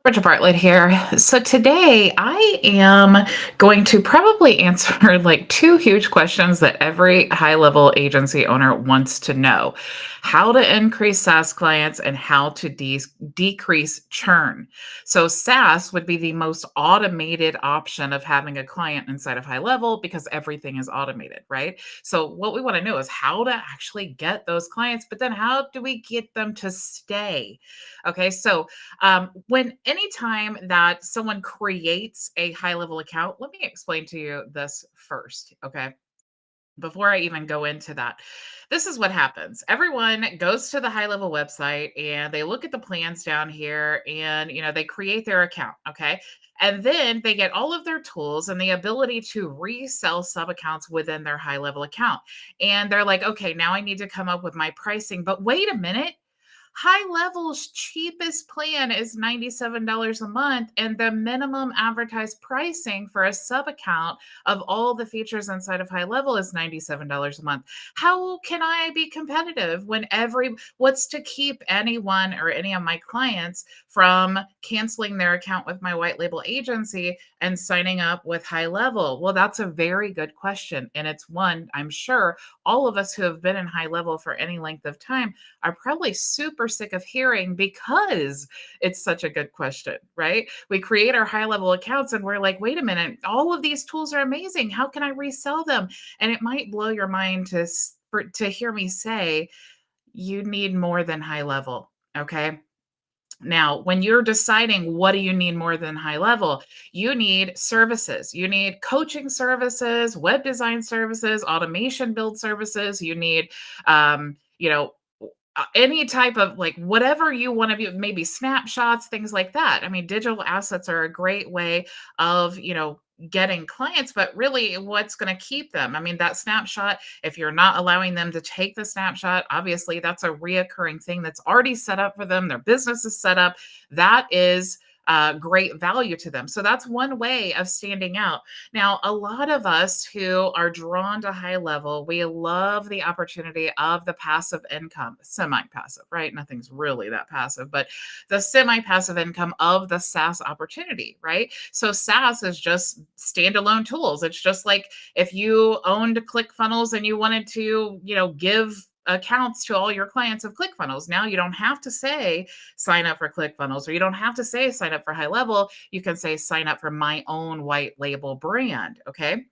Bridget Bartlett here. So today I am going to probably answer like two huge questions that every high level agency owner wants to know: how to increase SaaS clients and how to decrease churn. So, SaaS would be the most automated option of having a client inside of high level because everything is automated, right? So, what we want to know is how to actually get those clients, but then how do we get them to stay? Okay, so when anytime that someone creates a high level account, let me explain to you this first, okay? Before I even go into that, this is what happens. Everyone goes to the high level website and they look at the plans down here and they create their account, okay? And then they get all of their tools and the ability to resell sub accounts within their high level account. And they're like, okay, now I need to come up with my pricing. But wait a minute, High Level's cheapest plan is $97 a month, and the minimum advertised pricing for a sub account of all the features inside of High Level is $97 a month. How can I be competitive when what's to keep anyone or any of my clients from canceling their account with my white label agency and signing up with High Level? Well, that's a very good question. And it's one I'm sure all of us who have been in High Level for any length of time are probably super sick of hearing because it's such a good question, right? We create our high level accounts and we're like, wait a minute, all of these tools are amazing. How can I resell them? And it might blow your mind to hear me say, you need more than high level. Okay. Now, when you're deciding what do you need more than high level, you need services. You need coaching services, web design services, automation build services. You need, um, you know, any type of like whatever you want to be, maybe snapshots, things like that. I mean, digital assets are a great way of, getting clients, but really what's going to keep them? I mean, that snapshot, if you're not allowing them to take the snapshot, obviously that's a reoccurring thing that's already set up for them. Their business is set up. That is great value to them. So that's one way of standing out. Now, a lot of us who are drawn to high level, we love the opportunity of the passive income, semi passive, right? Nothing's really that passive, but the semi passive income of the SaaS opportunity, right? So, SaaS is just standalone tools. It's just like if you owned ClickFunnels and you wanted to, give accounts to all your clients of ClickFunnels. Now you don't have to say sign up for ClickFunnels, or you don't have to say sign up for High Level. You can say sign up for my own white label brand. Okay.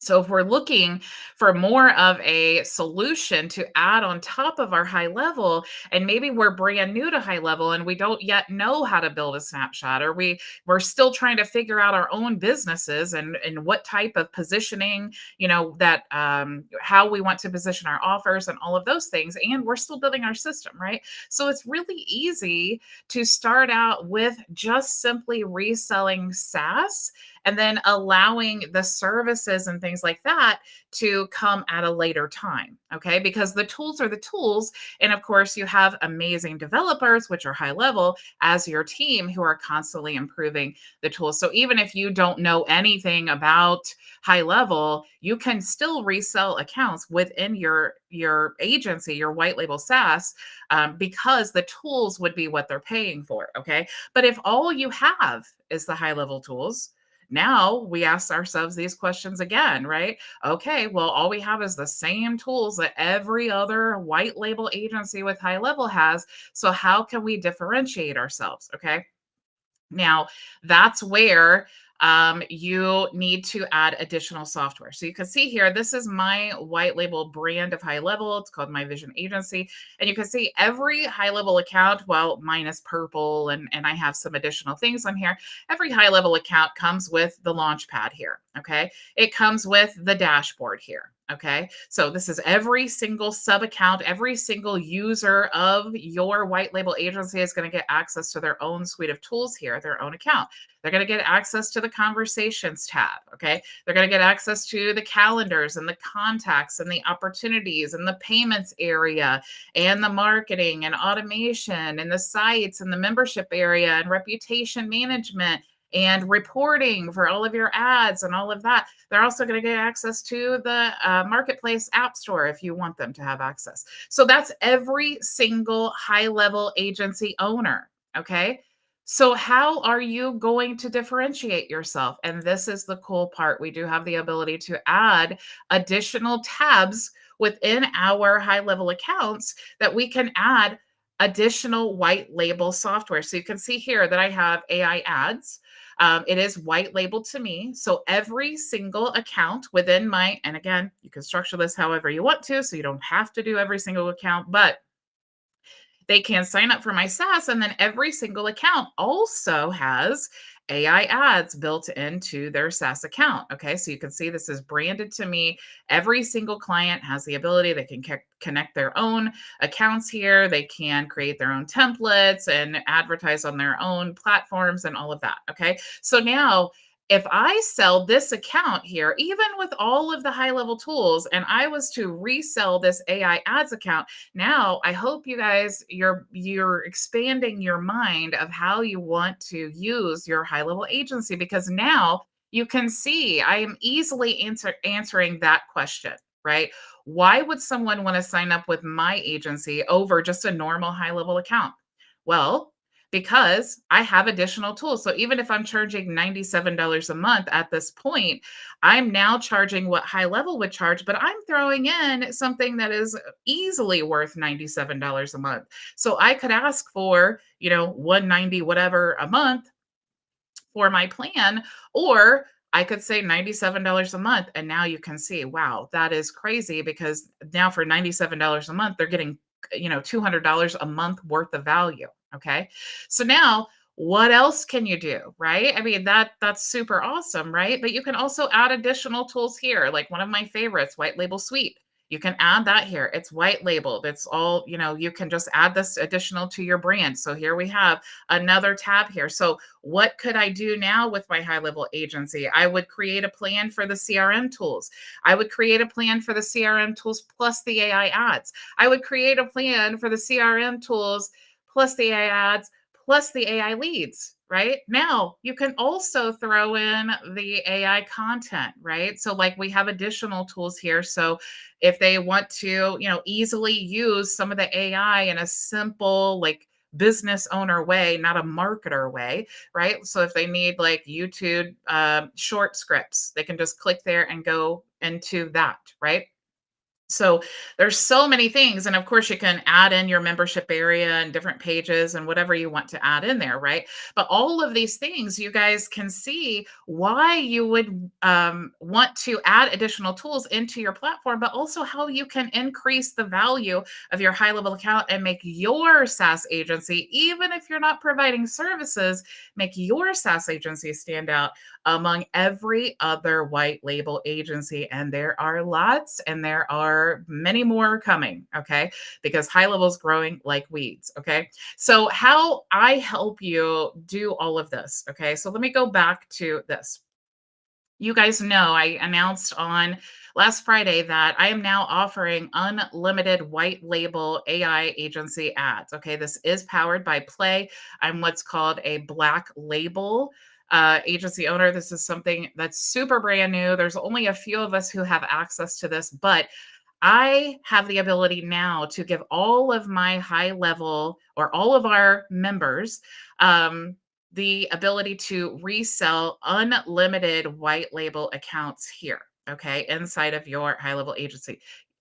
So, if we're looking for more of a solution to add on top of our high level, and maybe we're brand new to high level and we don't yet know how to build a snapshot, or we're still trying to figure out our own businesses and what type of positioning, that how we want to position our offers and all of those things, and we're still building our system, right? So, it's really easy to start out with just simply reselling SaaS and then allowing the services and things like that to come at a later time. Okay. Because the tools are the tools. And of course, you have amazing developers, which are high level, as your team who are constantly improving the tools. So even if you don't know anything about high level, you can still resell accounts within your agency, your white label SaaS, because the tools would be what they're paying for. Okay. But if all you have is the high level tools, now we ask ourselves these questions again, right? Okay, well, all we have is the same tools that every other white label agency with high level has. So, how can we differentiate ourselves? Okay. Now, that's where you need to add additional software. So you can see here, this is my white label brand of high level. It's called My Vision Agency. And you can see every high level account, well, mine is purple and I have some additional things on here. Every high level account comes with the launch pad here. Okay. It comes with the dashboard here. Okay. So this is every single sub account, every single user of your white label agency is going to get access to their own suite of tools here, their own account. They're going to get access to the conversations tab. Okay. They're going to get access to the calendars and the contacts and the opportunities and the payments area and the marketing and automation and the sites and the membership area and reputation management and reporting for all of your ads and all of that. They're also going to get access to the marketplace app store if you want them to have access. So that's every single high level agency owner. Okay. So, how are you going to differentiate yourself? And this is the cool part. We do have the ability to add additional tabs within our high level accounts that we can add additional white label software. So, you can see here that I have AI ads. It is white labeled to me. So, every single account within my, and again, you can structure this however you want to. So, you don't have to do every single account, but they can sign up for my SaaS, and then every single account also has AI ads built into their SaaS account. Okay, so you can see this is branded to me. Every single client has the ability, they can connect their own accounts here. They can create their own templates and advertise on their own platforms and all of that. Okay, so now if I sell this account here, even with all of the high level tools, and I was to resell this AI ads account, now I hope you guys you're expanding your mind of how you want to use your high level agency, because now you can see I am easily answering that question, right? Why would someone want to sign up with my agency over just a normal high level account? Well, because I have additional tools. So even if I'm charging $97 a month at this point, I'm now charging what high level would charge, but I'm throwing in something that is easily worth $97 a month. So I could ask for, 190 whatever a month for my plan, or I could say $97 a month. And now you can see, wow, that is crazy, because now for $97 a month, they're getting, $200 a month worth of value. Okay. So now what else can you do? Right. I mean, that's super awesome. Right. But you can also add additional tools here, like one of my favorites, White Label Suite. You can add that here. It's white labeled. It's all, you can just add this additional to your brand. So here we have another tab here. So what could I do now with my high level agency? I would create a plan for the CRM tools. I would create a plan for the CRM tools plus the AI ads. I would create a plan for the CRM tools plus the AI ads plus the AI leads. Right now, you can also throw in the AI content, right? So, like, we have additional tools here. So, if they want to, easily use some of the AI in a simple, like, business owner way, not a marketer way, right? So if they need like YouTube short scripts, they can just click there and go into that, right? So there's so many things. And of course, you can add in your membership area and different pages and whatever you want to add in there, right? But all of these things, you guys can see why you would want to add additional tools into your platform, but also how you can increase the value of your high level account and make your SaaS agency, even if you're not providing services, make your SaaS agency stand out among every other white label agency. And there are lots, and there are many more coming. Okay. Because high level is growing like weeds. Okay. So, how I help you do all of this. Okay. So, let me go back to this. You guys know I announced on last Friday that I am now offering unlimited white label AI agency ads. Okay, this is powered by Play. I'm what's called a black label agency owner. This is something that's super brand new. There's only a few of us who have access to this, but I have the ability now to give all of my high level, or all of our members, um, the ability to resell unlimited white label accounts here, okay, inside of your high level agency.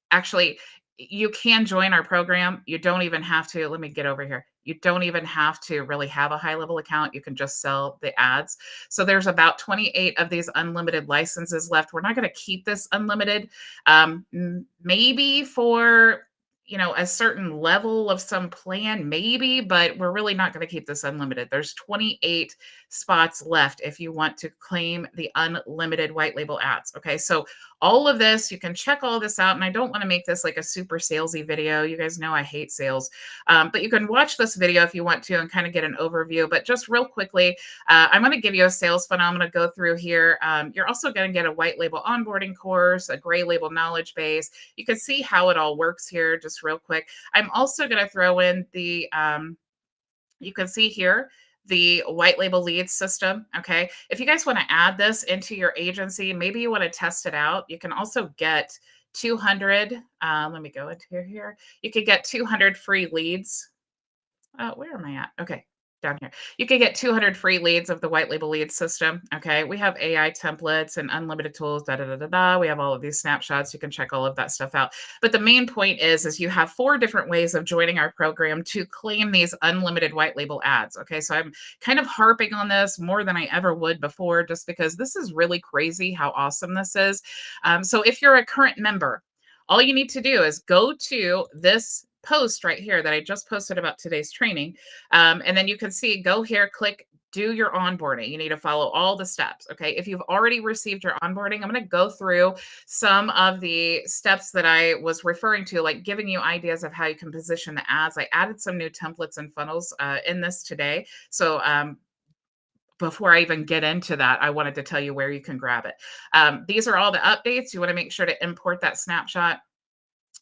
Actually, you can join our program. You don't even have to, let me get over here. You don't even have to really have a high level account. You can just sell the ads. So there's about 28 of these unlimited licenses left. We're not going to keep this unlimited. Maybe for a certain level of some plan, maybe, but we're really not going to keep this unlimited. There's 28 spots left if you want to claim the unlimited white label ads. Okay, so all of this, you can check all this out. And I don't want to make this like a super salesy video. You guys know I hate sales, but you can watch this video if you want to and kind of get an overview. But just real quickly, I'm going to give you a sales funnel. I'm going to go through here. You're also going to get a white label onboarding course, a gray label knowledge base. You can see how it all works here just real quick. I'm also going to throw in the, you can see here, the white label lead system. Okay. If you guys want to add this into your agency, maybe you want to test it out, you can also get 200. Let me go into here. You could get 200 free leads. Where am I at? Okay. down here. You can get 200 free leads of the white label lead system. Okay. We have AI templates and unlimited tools, da da da da da. We have all of these snapshots. You can check all of that stuff out. But the main point is you have four different ways of joining our program to claim these unlimited white label ads. Okay. So I'm kind of harping on this more than I ever would before, just because this is really crazy how awesome this is. So if you're a current member, all you need to do is go to this post right here that I just posted about today's training. And then you can see, go here, click do your onboarding. You need to follow all the steps. Okay. If you've already received your onboarding, I'm going to go through some of the steps that I was referring to, like giving you ideas of how you can position the ads. I added some new templates and funnels in this today. So, before I even get into that, I wanted to tell you where you can grab it. These are all the updates. You want to make sure to import that snapshot,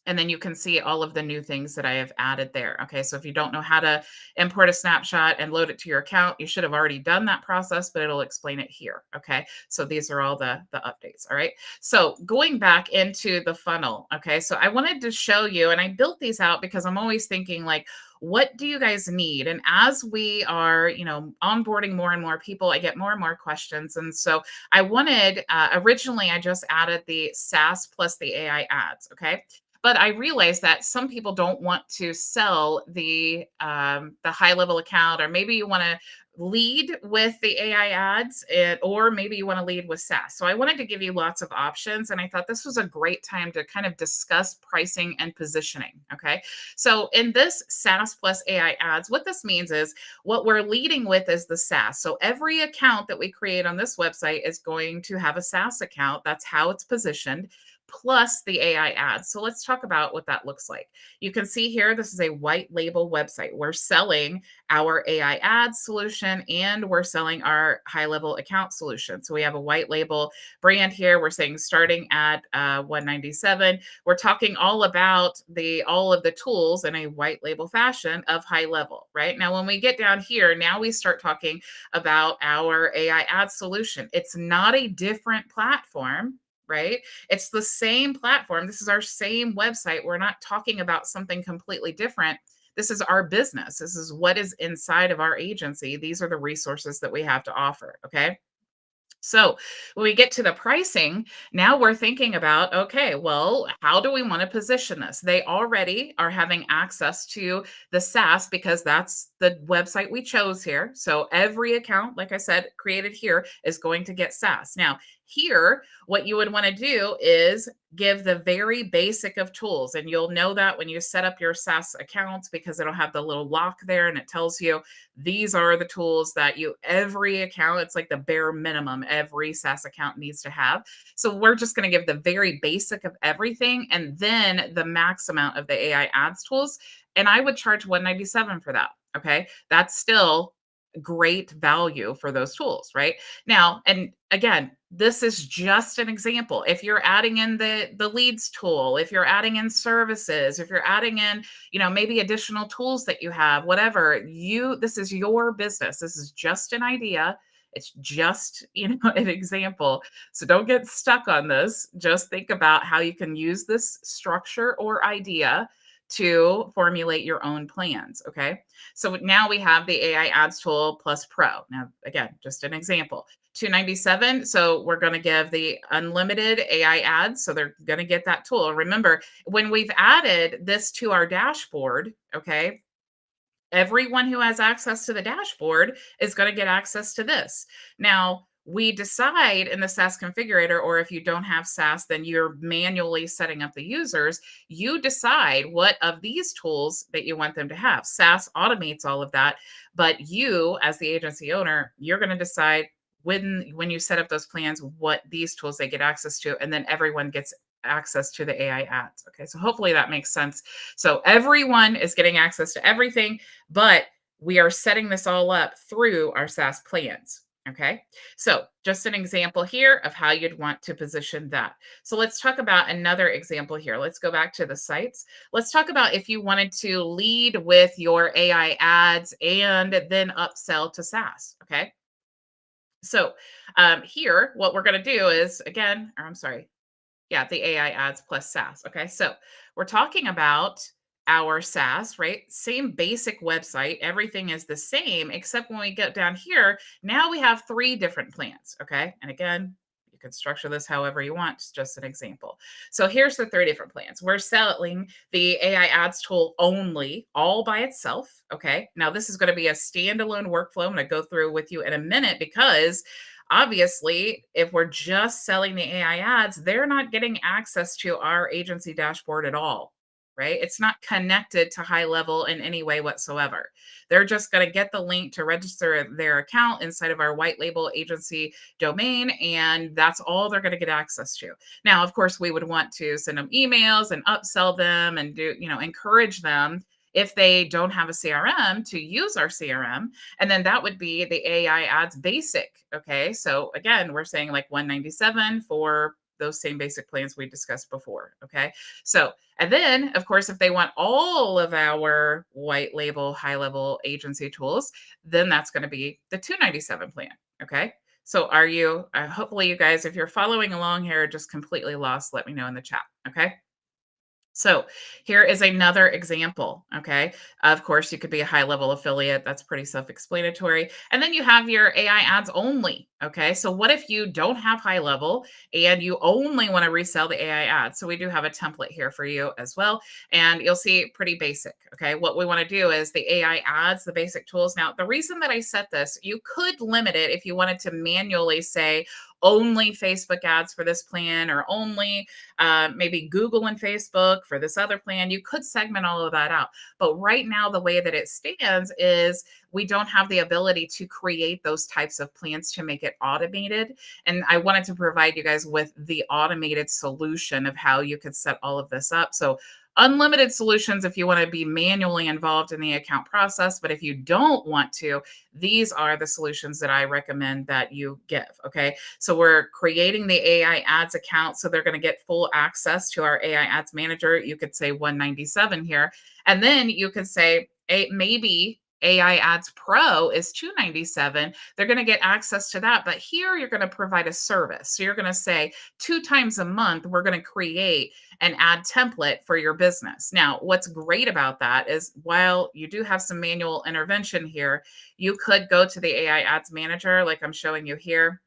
and then you can see all of the new things that I have added there. Okay, so if you don't know how to import a snapshot and load it to your account, you should have already done that process, but it'll explain it here. Okay, so these are all the updates. All right, so going back into the funnel. Okay, so I wanted to show you, and I built these out because I'm always thinking like, what do you guys need? And as we are, onboarding more and more people, I get more and more questions. And so I wanted, originally, I just added the SaaS plus the AI ads. Okay. But I realized that some people don't want to sell the high level account, or maybe you want to lead with the AI ads, or maybe you want to lead with SaaS. So I wanted to give you lots of options, and I thought this was a great time to kind of discuss pricing and positioning. Okay, so in this SaaS plus AI ads, what this means is what we're leading with is the SaaS. So every account that we create on this website is going to have a SaaS account. That's how it's positioned, plus the AI ads. So let's talk about what that looks like. You can see here, this is a white label website. We're selling our AI ads solution, and we're selling our high level account solution. So we have a white label brand here. We're saying starting at 197. We're talking all about all of the tools in a white label fashion of high level, right? Now, when we get down here, now we start talking about our AI ad solution. It's not a different platform, right? It's the same platform. This is our same website. We're not talking about something completely different. This is our business. This is what is inside of our agency. These are the resources that we have to offer. Okay. So when we get to the pricing, now we're thinking about, okay, well, how do we want to position this? They already are having access to the SaaS because that's the website we chose here. So every account, like I said, created here is going to get SaaS. Now, here, what you would want to do is give the very basic of tools. And you'll know that when you set up your SaaS accounts, because it'll have the little lock there and it tells you these are the tools that every account, it's like the bare minimum every SaaS account needs to have. So we're just going to give the very basic of everything, and then the max amount of the AI ads tools. And I would charge 197 for that. Okay. That's still great value for those tools, right? Now, and again, this is just an example. If you're adding in the leads tool, if you're adding in services, if you're adding in, maybe additional tools that you have, whatever, this is your business. This is just an idea. It's just, an example. So don't get stuck on this. Just think about how you can use this structure or idea to formulate your own plans. Okay. So now we have the AI ads tool plus pro. Now, again, just an example. 297. So we're going to give the unlimited AI ads. So they're going to get that tool. Remember, when we've added this to our dashboard, okay, everyone who has access to the dashboard is going to get access to this. Now, we decide in the SaaS configurator, or if you don't have SaaS, then you're manually setting up the users. You decide what of these tools that you want them to have. SaaS automates all of that, but you, as the agency owner, you're going to decide when you set up those plans, what these tools they get access to, and then everyone gets access to the AI ads. Okay, so hopefully that makes sense. So everyone is getting access to everything, but we are setting this all up through our SaaS plans. Okay, so just an example here of how you'd want to position that. So let's talk about another example here. Let's go back to the sites. Let's talk about if you wanted to lead with your AI ads and then upsell to SaaS. Okay, so here, what we're going to do is, again, or I'm sorry, yeah, the AI ads plus SaaS. Okay. So we're talking about our SaaS, right? Same basic website. Everything is the same, except when we get down here, now we have three different plans. Okay. And again, you can structure this however you want. It's just an example. So here's the three different plans. We're selling the AI ads tool only, all by itself. Okay. Now, this is going to be a standalone workflow. I'm going to go through with you in a minute because obviously, if we're just selling the AI ads, they're not getting access to our agency dashboard at all, right? It's not connected to HighLevel in any way whatsoever. They're just going to get the link to register their account inside of our white label agency domain, and that's all they're going to get access to. Now, of course, we would want to send them emails and upsell them and do, encourage them if they don't have a CRM to use our CRM. And then that would be the AI ads basic. Okay. So again, we're saying like 197 for those same basic plans we discussed before. Okay. So, and then of course, if they want all of our white label, high level agency tools, then that's going to be the 297 plan. Okay. So are you, hopefully you guys, if you're following along here, just completely lost, let me know in the chat. Okay. So here is another example. Okay. Of course, you could be a high level affiliate. That's pretty self explanatory. And then you have your AI ads only. Okay. So what if you don't have high level and you only want to resell the AI ads? So we do have a template here for you as well. And you'll see pretty basic. Okay. What we want to do is the AI ads, the basic tools. Now, the reason that I set this, you could limit it if you wanted to manually say, only Facebook ads for this plan or only maybe Google and Facebook for this other plan. You could segment all of that out. But right now, the way that it stands is we don't have the ability to create those types of plans to make it automated. And I wanted to provide you guys with the automated solution of how you could set all of this up. So unlimited solutions if you want to be manually involved in the account process. But if you don't want to, these are the solutions that I recommend that you give. Okay. So we're creating the AI ads account. So they're going to get full access to our AI ads manager. You could say 197 here. And then you could say, maybe AI Ads Pro is 297. They're going to get access to that. But here you're going to provide a service. So you're going to say 2 times a month, we're going to create an ad template for your business. Now, what's great about that is while you do have some manual intervention here, you could go to the AI Ads Manager, like I'm showing you here,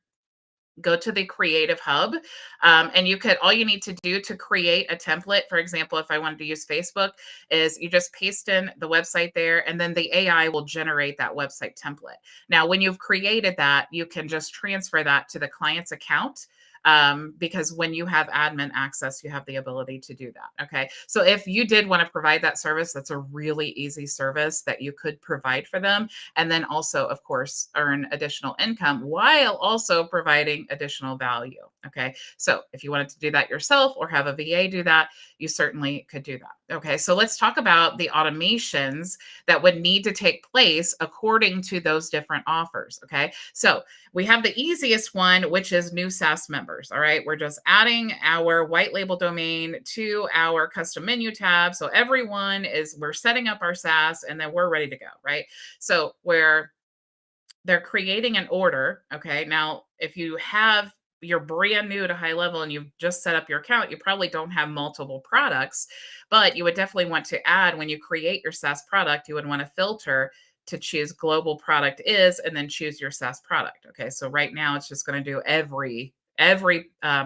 go to the Creative Hub, and you could, all you need to do to create a template, for example, if I wanted to use Facebook, is you just paste in the website there, and then the AI will generate that website template. Now, when you've created that, you can just transfer that to the client's account. Because when you have admin access, you have the ability to do that. Okay. So if you did want to provide that service, that's a really easy service that you could provide for them. And then also, of course, earn additional income while also providing additional value. Okay. So if you wanted to do that yourself or have a VA do that, you certainly could do that. Okay. So let's talk about the automations that would need to take place according to those different offers. Okay. So we have the easiest one, which is new SaaS members. All right. We're just adding our white label domain to our custom menu tab. So we're setting up our SaaS and then we're ready to go. Right. So they're creating an order. Okay. Now, if you're brand new to high level and you've just set up your account, you probably don't have multiple products, but you would definitely want to add when you create your SaaS product, you would want to filter to choose global product is, and then choose your SaaS product. Okay. So right now it's just going to do every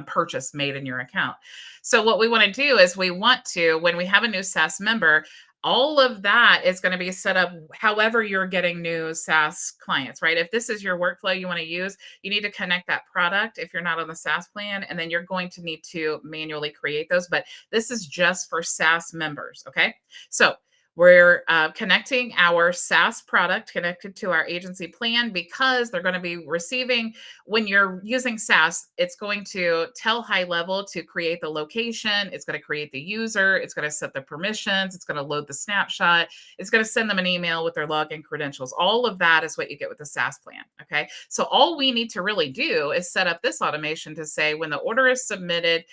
purchase made in your account. So what we want to do is we want to, when we have a new SaaS member, all of that is going to be set up however you're getting new SaaS clients, right? If this is your workflow you want to use, you need to connect that product if you're not on the SaaS plan, and then you're going to need to manually create those. But this is just for SaaS members, okay? So we're connecting our SaaS product connected to our agency plan because they're going to be receiving, when you're using SaaS, it's going to tell HighLevel to create the location. It's going to create the user. It's going to set the permissions. It's going to load the snapshot. It's going to send them an email with their login credentials. All of that is what you get with the SaaS plan. Okay. So all we need to really do is set up this automation to say when the order is submitted,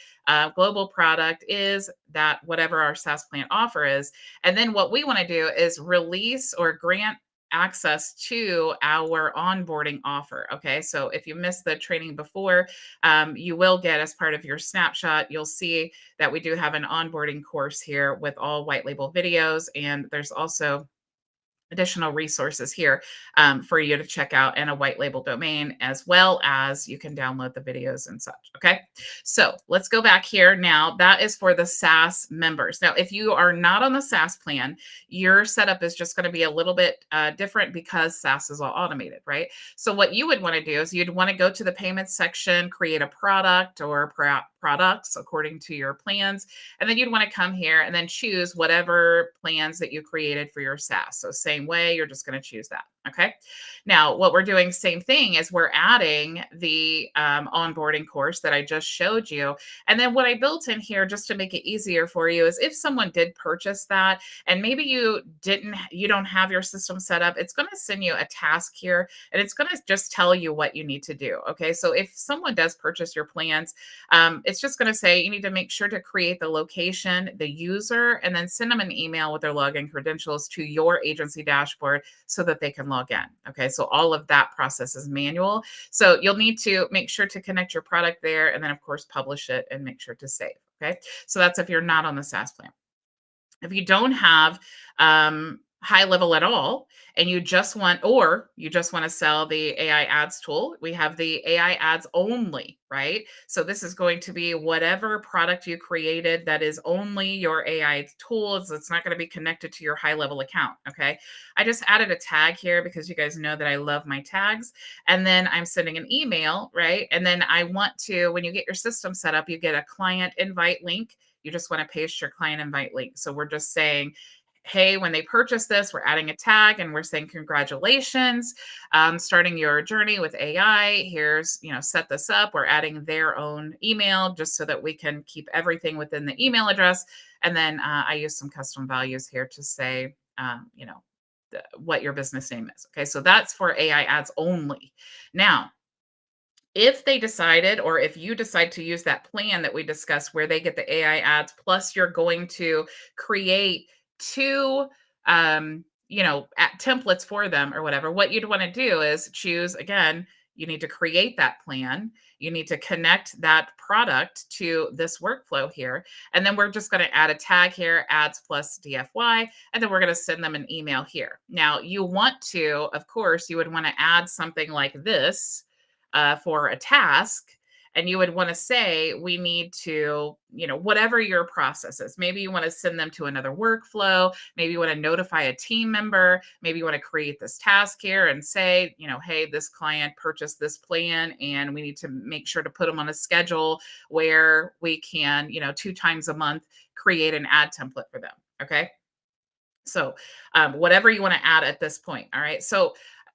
global product is that whatever our SaaS plan offer is. And then what we want to do is release or grant access to our onboarding offer. Okay. So if you missed the training before, you will get, as part of your snapshot, you'll see that we do have an onboarding course here with all white label videos. And there's also additional resources here for you to check out, and a white label domain, as well as you can download the videos and such. Okay. So let's go back here. Now that is for the SaaS members. Now, if you are not on the SaaS plan, your setup is just going to be a little bit different, because SaaS is all automated, right? So what you would want to do is you'd want to go to the payments section, create a product or products according to your plans. And then you'd want to come here and then choose whatever plans that you created for your SaaS. So same way, you're just going to choose that. Okay. Now, what we're doing, same thing, is we're adding the onboarding course that I just showed you. And then what I built in here, just to make it easier for you, is if someone did purchase that and maybe you don't have your system set up, it's going to send you a task here, and it's going to just tell you what you need to do. Okay. So if someone does purchase your plans, it's just going to say you need to make sure to create the location, the user, and then send them an email with their login credentials to your agency dashboard so that they can log in. Okay. So all of that process is manual. So you'll need to make sure to connect your product there, and then of course publish it and make sure to save. Okay. So that's if you're not on the SaaS plan. If you don't have HighLevel at all, and you just want to sell the AI ads tool, we have the AI ads only, right? So this is going to be whatever product you created that is only your AI tools. It's not going to be connected to your HighLevel account. Okay. I just added a tag here because you guys know that I love my tags. And then I'm sending an email, right? And then I want to, when you get your system set up, you get a client invite link. You just want to paste your client invite link. So we're just saying, hey, when they purchase this, we're adding a tag and we're saying, congratulations, starting your journey with AI. Here's, set this up. We're adding their own email just so that we can keep everything within the email address. And then I use some custom values here to say, what your business name is. Okay. So that's for AI ads only. Now, if they decided, or if you decide to use that plan that we discussed where they get the AI ads, plus you're going to create two, templates for them or whatever, what you'd want to do is choose, again, you need to create that plan. You need to connect that product to this workflow here. And then we're just going to add a tag here, ads plus DFY, and then we're going to send them an email here. Now, you want to, of course, you would want to add something like this for a task. And you would want to say, we need to, whatever your process is. Maybe you want to send them to another workflow. Maybe you want to notify a team member. Maybe you want to create this task here and say, hey, this client purchased this plan and we need to make sure to put them on a schedule where we can, 2 times a month, create an ad template for them. Okay. So whatever you want to add at this point. All right. So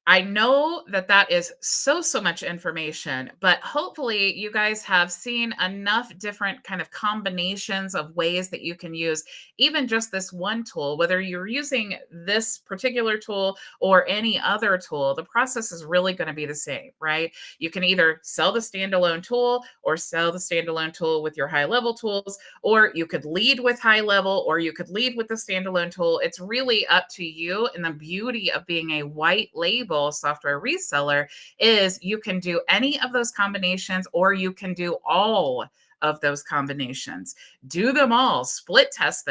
I know that that is so much information, but hopefully you guys have seen enough different kind of combinations of ways that you can use even just this one tool. Whether you're using this particular tool or any other tool, the process is really going to be the same, right? You can either sell the standalone tool or sell the standalone tool with your HighLevel tools, or you could lead with HighLevel, or you could lead with the standalone tool. It's really up to you. And the beauty of being a white label software reseller is you can do any of those combinations, or you can do all of those combinations. Do them all, split test them.